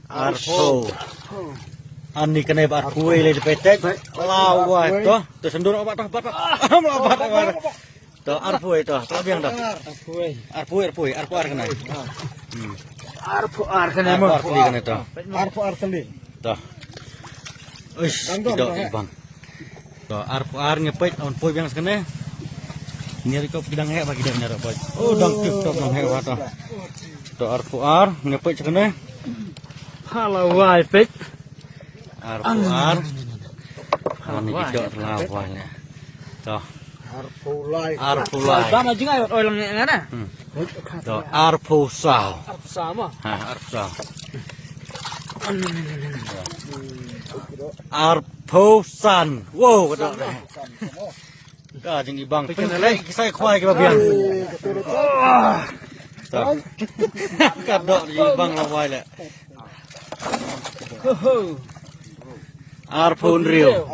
Arpo. Ani kena arpo le petek. Lawa to. Tu sendur obat toh. Melabat. To arpo itu. Tabiang dah. Arpo ar kena. Arpo ar kena mo. Arpo kena to. Arpo ar kena. To. Uish, tidak bang. To arpo ar ngepet on poi biang sekene. Nyari kau bidang hek bagi dia nyara poi. Oh, dang TikTok nang hek wato. To arpo ar ngepet sekene. Halo wai pet. Arpo ar. Ani tidak terlawanya. To arpo lai. Bama juga ayat oil ngana. To arpo sao. Sama. Arpo sao. Arpo san. Wow, kadang. Dah jadi bang. Pengen saya kuai ke babian. Kadang jadi bang lawai le. Arpun Rio.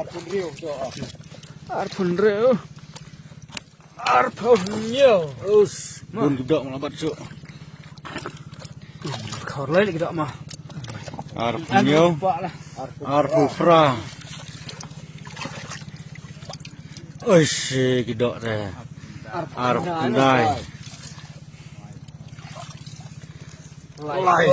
Us. Bun gedok melabat su. Khor lai lagi dak mah. Arpun Rio. Arpu fra. Uish, gedok deh. Arpu dai. Lai.